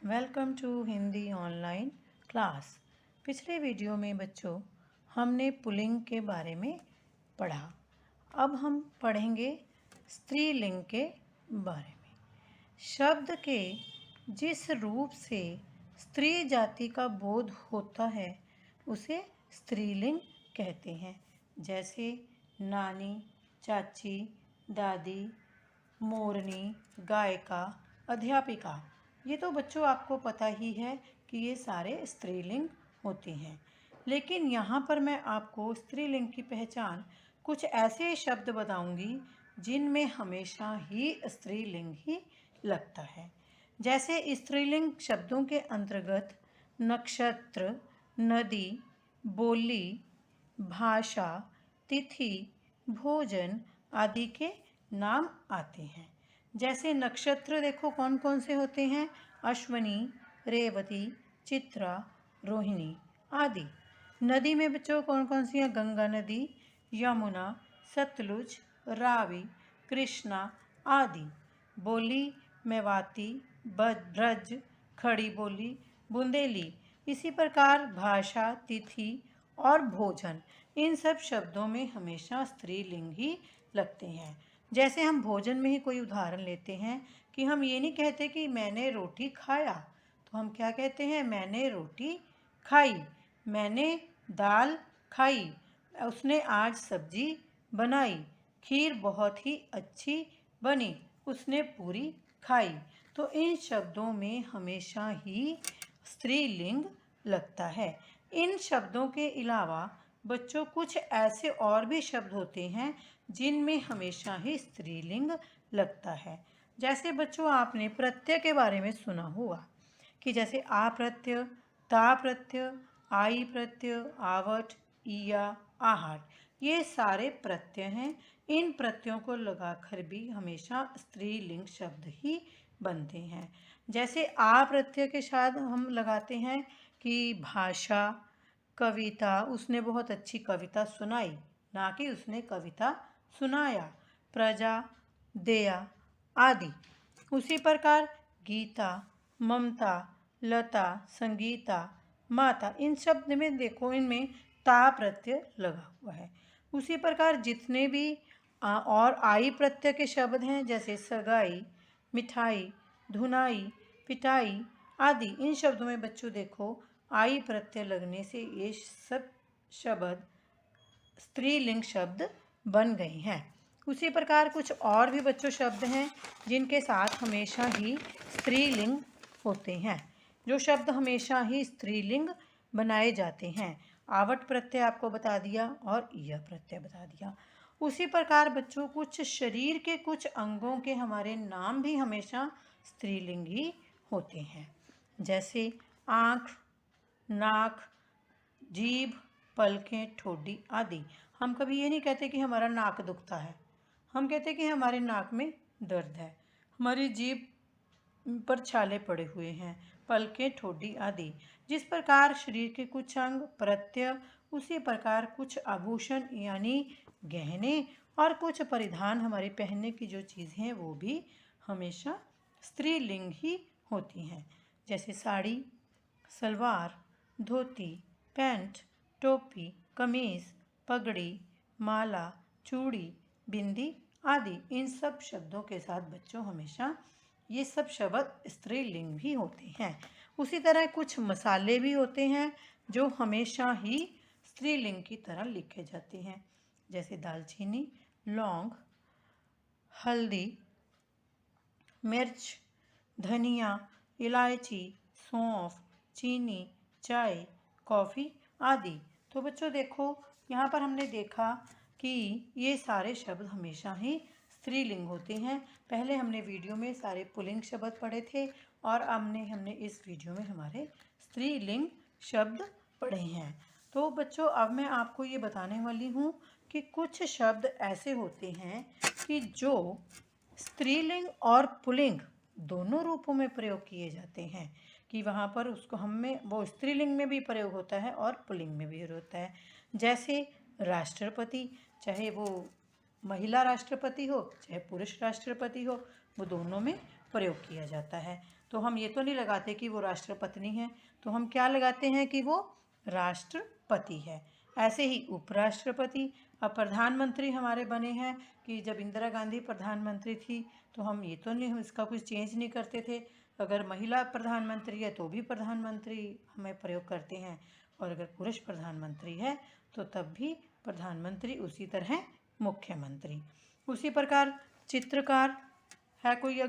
Welcome to Hindi online class. पिछले video में बच्चों हमने पुल्लिंग के बारे में पढ़ा। अब हम पढ़ेंगे स्त्रीलिंग के बारे में। शब्द के जिस रूप से स्त्री जाति का बोध होता है उसे स्त्रीलिंग कहते हैं। जैसे नानी, चाची, दादी, मोरनी, गायिका, अध्यापिका। ये तो बच्चों आपको पता ही है कि ये सारे स्त्रीलिंग होते हैं। लेकिन यहाँ पर मैं आपको स्त्रीलिंग की पहचान कुछ ऐसे शब्द बताऊंगी जिनमें हमेशा ही स्त्रीलिंग ही लगता है। जैसे स्त्रीलिंग शब्दों के अंतर्गत नक्षत्र, नदी, बोली, भाषा, तिथि, भोजन आदि के नाम आते हैं। जैसे नक्षत्र देखो कौन कौन से होते हैं? अश्वनी, रेवती, चित्रा, रोहिणी आदि। नदी में बच्चों कौन कौन सी हैं? गंगा नदी, यमुना, सतलुज, रावी, कृष्णा आदि। बोली मेवाती, ब्रज, खड़ी बोली, बुंदेली। इसी प्रकार भाषा, तिथि और भोजन, इन सब शब्दों में हमेशा स्त्रीलिंग ही लगते हैं। जैसे हम भोजन में ही कोई उदाहरण लेते हैं कि हम ये नहीं कहते कि मैंने रोटी खाया, तो हम क्या कहते हैं? मैंने रोटी खाई, मैंने दाल खाई, उसने आज सब्जी बनाई, खीर बहुत ही अच्छी बनी, उसने पूरी खाई। तो इन शब्दों में हमेशा ही स्त्रीलिंग लगता है। इन शब्दों के अलावा बच्चों कुछ ऐसे और भी शब्द होते हैं जिनमें हमेशा ही स्त्रीलिंग लगता है। जैसे बच्चों आपने प्रत्यय के बारे में सुना हुआ कि जैसे आ प्रत्यय, ता प्रत्यय, आई प्रत्यय, आवट, ईया, आहट, ये सारे प्रत्यय हैं। इन प्रत्ययों को लगाकर भी हमेशा स्त्रीलिंग शब्द ही बनते हैं। जैसे आ प्रत्यय के साथ हम लगाते हैं कि भाषा, कविता, उसने बहुत अच्छी कविता सुनाई, ना कि उसने कविता सुनाया, प्रजा, दया आदि। उसी प्रकार गीता, ममता, लता, संगीता, माता, इन शब्द में देखो इनमें ता प्रत्यय लगा हुआ है। उसी प्रकार जितने भी और आई प्रत्यय के शब्द हैं जैसे सगाई, मिठाई, धुनाई, पिटाई आदि, इन शब्दों में बच्चों देखो आई प्रत्यय लगने से ये सब शब्द स्त्रीलिंग शब्द बन गए हैं। उसी प्रकार कुछ और भी बच्चों शब्द हैं जिनके साथ हमेशा ही स्त्रीलिंग होते हैं, जो शब्द हमेशा ही स्त्रीलिंग बनाए जाते हैं। आवट प्रत्यय आपको बता दिया और यह प्रत्यय बता दिया। उसी प्रकार बच्चों कुछ शरीर के कुछ अंगों के हमारे नाम भी हमेशा स्त्रीलिंग ही होते हैं। जैसे आँख, नाक, जीभ, पलकें, ठोडी आदि। हम कभी ये नहीं कहते कि हमारा नाक दुखता है, हम कहते कि हमारे नाक में दर्द है। हमारी जीभ पर छाले पड़े हुए हैं, पलकें, ठोडी आदि। जिस प्रकार शरीर के कुछ अंग प्रत्यय, उसी प्रकार कुछ आभूषण यानी गहने और कुछ परिधान हमारे पहनने की जो चीज़ें हैं वो भी हमेशा स्त्रीलिंग ही होती हैं। जैसे साड़ी, सलवार, धोती, पैंट, टोपी, कमीज, पगड़ी, माला, चूड़ी, बिंदी आदि। इन सब शब्दों के साथ बच्चों हमेशा ये सब शब्द स्त्रीलिंग भी होते हैं। उसी तरह कुछ मसाले भी होते हैं जो हमेशा ही स्त्रीलिंग की तरह लिखे जाते हैं। जैसे दालचीनी, लौंग, हल्दी, मिर्च, धनिया, इलायची, सौंफ, चीनी, चाय, कॉफ़ी आदि। तो बच्चों देखो यहाँ पर हमने देखा कि ये सारे शब्द हमेशा ही स्त्रीलिंग होते हैं। पहले हमने वीडियो में सारे पुल्लिंग शब्द पढ़े थे और हमने इस वीडियो में हमारे स्त्रीलिंग शब्द पढ़े हैं। तो बच्चों अब मैं आपको ये बताने वाली हूँ कि कुछ शब्द ऐसे होते हैं कि जो स्त्रीलिंग और पुल्लिंग दोनों रूपों में प्रयोग किए जाते हैं, कि वहाँ पर उसको हमें वो स्त्रीलिंग में भी प्रयोग होता है और पुल्लिंग में भी होता है। जैसे राष्ट्रपति, चाहे वो महिला राष्ट्रपति हो चाहे पुरुष राष्ट्रपति हो, वो दोनों में प्रयोग किया जाता है। तो हम ये तो नहीं लगाते कि वो राष्ट्रपत्नी है, तो हम क्या लगाते हैं कि वो राष्ट्रपति है। ऐसे ही उपराष्ट्रपति। अब प्रधानमंत्री हमारे बने हैं कि जब इंदिरा गांधी प्रधानमंत्री थी तो हम ये तो नहीं, इसका कुछ चेंज नहीं करते थे। अगर महिला प्रधानमंत्री है तो भी प्रधानमंत्री हमें प्रयोग करते हैं, और अगर पुरुष प्रधानमंत्री है तो तब भी प्रधानमंत्री, उसी तरह मुख्यमंत्री। उसी प्रकार चित्रकार है कोई